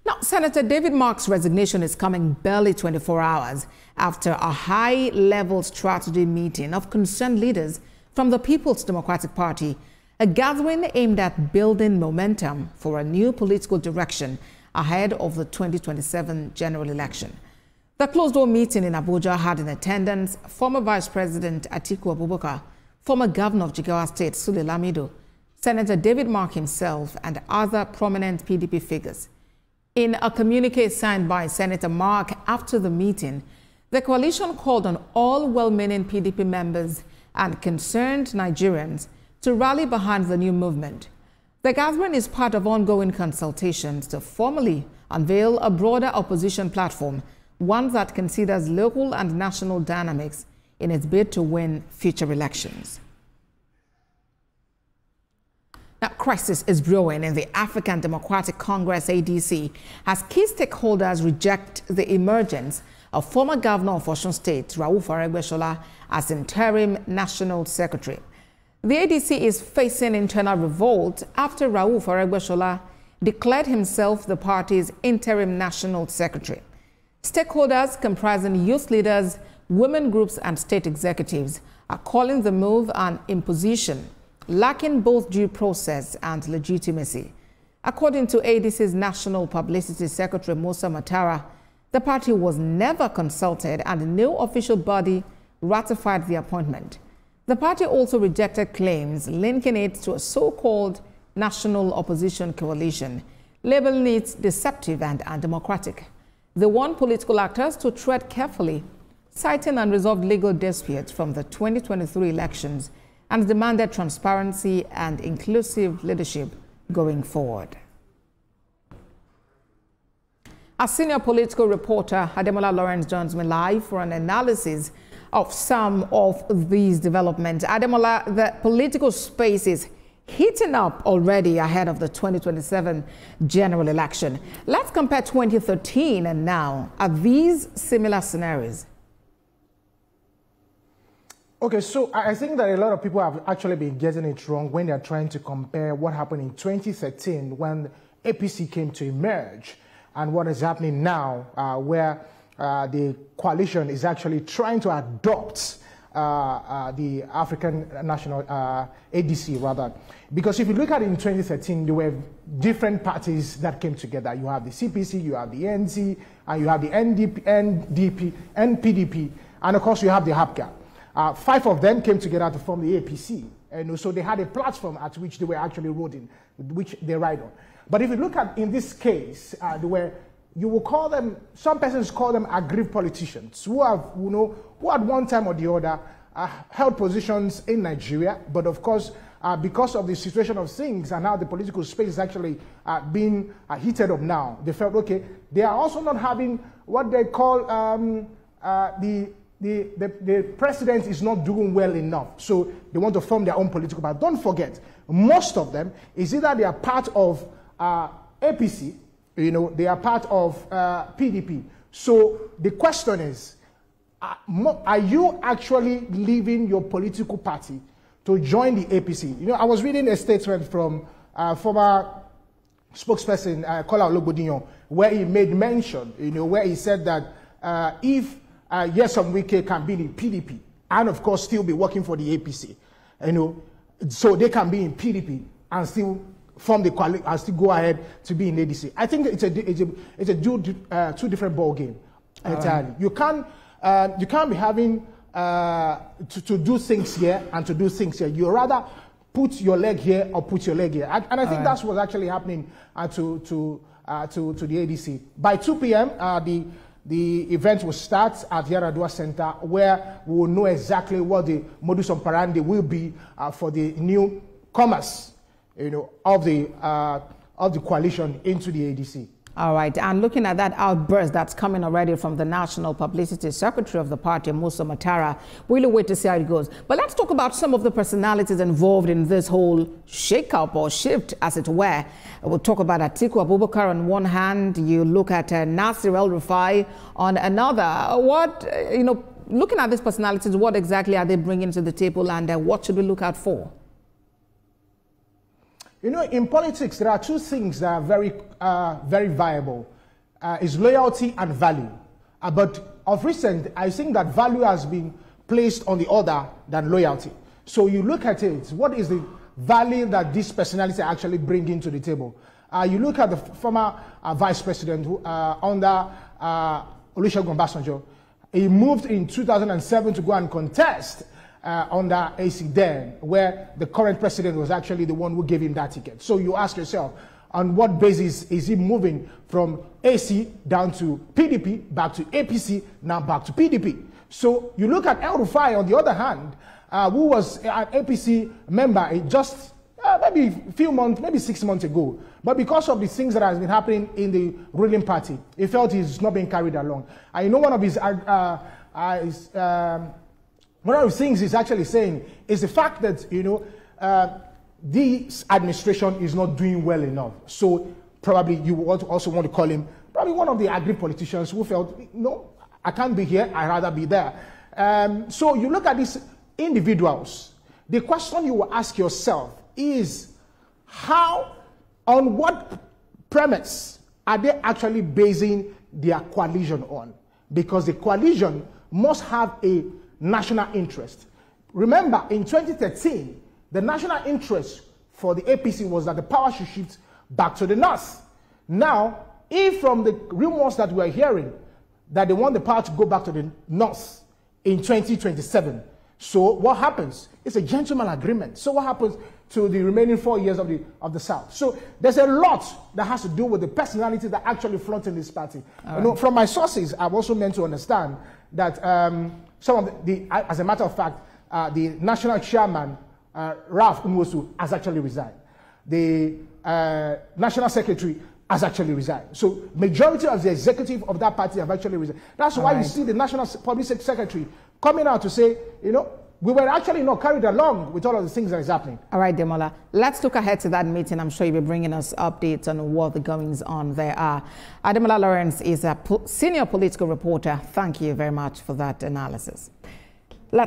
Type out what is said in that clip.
Now, Senator David Mark's resignation is coming barely 24 hours after a high-level strategy meeting of concerned leaders from the People's Democratic Party, a gathering aimed at building momentum for a new political direction ahead of the 2027 general election. The closed-door meeting in Abuja had in attendance former Vice President Atiku, former Governor of Jigawa State Sule Lamido, Senator David Mark himself, and other prominent PDP figures. In a communique signed by Senator Mark after the meeting, the coalition called on all well-meaning PDP members and concerned Nigerians to rally behind the new movement. The gathering is part of ongoing consultations to formally unveil a broader opposition platform, one that considers local and national dynamics in its bid to win future elections. Now, crisis is brewing in the African Democratic Congress, ADC, as key stakeholders reject the emergence of former Governor of Osun State, Rauf Aregbesola, as interim National Secretary. The ADC is facing internal revolt after Rauf Aregbesola declared himself the party's interim National Secretary. Stakeholders comprising youth leaders, women groups, and state executives are calling the move an imposition, lacking both due process and legitimacy. According to ADC's National Publicity Secretary Musa Matara, the party was never consulted and no official body ratified the appointment. The party also rejected claims linking it to a so-called national opposition coalition, labeling it deceptive and undemocratic. They warned political actors to tread carefully, citing unresolved legal disputes from the 2023 elections, and demanded transparency and inclusive leadership going forward. Our senior political reporter, Ademola Lawrence, joins me live for an analysis of some of these developments. Ademola, the political space is heating up already ahead of the 2027 general election. Let's compare 2013 and now. Are these similar scenarios? Okay, so I think that a lot of people have actually been getting it wrong when they're trying to compare what happened in 2013 when APC came to emerge and what is happening now, where the coalition is actually trying to adopt the African National ADC, rather. Because if you look at it in 2013, there were different parties that came together. You have the CPC, you have the NC, and you have the NDP, NPDP, and of course you have the HAPCA. 5 of them came together to form the APC. And so they had a platform at which they were actually riding, which they ride on. But if you look at, in this case, you will call them, some persons call them aggrieved politicians who have, who at one time or the other held positions in Nigeria. But of course, because of the situation of things and how the political space is actually being heated up now, they felt, okay, they are also not having what they call the president is not doing well enough, so they want to form their own political party. Don't forget, most of them is either they are part of APC, they are part of PDP. So the question is, are you actually leaving your political party to join the APC? I was reading a statement from former spokesperson Kola Ologbondiyan, where he made mention, where he said that if Nyesom Wike can be in PDP and of course still be working for the APC, so they can be in PDP and still form the coalition and still go ahead to be in ADC. I think it's a two different ball game entirely. You can't be having to do things here and to do things here. You rather put your leg here or put your leg here, and I think that's what's actually happening to the ADC. By 2 p.m. The event will start at Yaradua Center, where we will know exactly what the modus operandi will be for the newcomers, of the coalition into the ADC. All right, and looking at that outburst that's coming already from the National Publicity Secretary of the party, Musa Matara, we'll wait to see how it goes. But let's talk about some of the personalities involved in this whole shake-up or shift, as it were. We'll talk about Atiku Abubakar on one hand. You look at Nasir El-Rufai on another. Looking at these personalities, what exactly are they bringing to the table, and what should we look out for? In politics, there are two things that are very, very viable. is loyalty and value. But of recent, I think that value has been placed on the order than loyalty. So you look at it, what is the value that this personality actually bringing to the table? You look at the former vice president under Olusegun Obasanjo. He moved in 2007 to go and contest under AC then, where the current president was actually the one who gave him that ticket. So you ask yourself, on what basis is he moving from AC down to PDP, back to APC, now back to PDP? So you look at El Rufai, on the other hand, who was an APC member just maybe a few months, maybe 6 months ago. But because of the things that has been happening in the ruling party, he felt he's not being carried along. And you know, one of the things he's actually saying is the fact that, you know, this administration is not doing well enough. So probably you also want to call him probably one of the agri politicians who felt, no, I can't be here, I'd rather be there. So you look at these individuals, the question you will ask yourself is, on what premise are they actually basing their coalition on? Because the coalition must have a national interest. Remember, in 2013, the national interest for the APC was that the power should shift back to the north. Now, if from the rumors that we're hearing that they want the power to go back to the north in 2027, so what happens? It's a gentleman agreement. So what happens to the remaining 4 years of the South? So there's a lot that has to do with the personality that actually front in this party. You know, from my sources, I've also meant to understand that some of as a matter of fact, the national chairman, Ralph Nwosu, has actually resigned. The national secretary has actually resigned. So majority of the executive of that party have actually resigned. That's why you see the national public secretary coming out to say, you know, we were actually not carried along with all of the things that is happening. All right, Demola, let's look ahead to that meeting. I'm sure you'll be bringing us updates on what the goings on there are. Ademola Lawrence is a senior political reporter. Thank you very much for that analysis.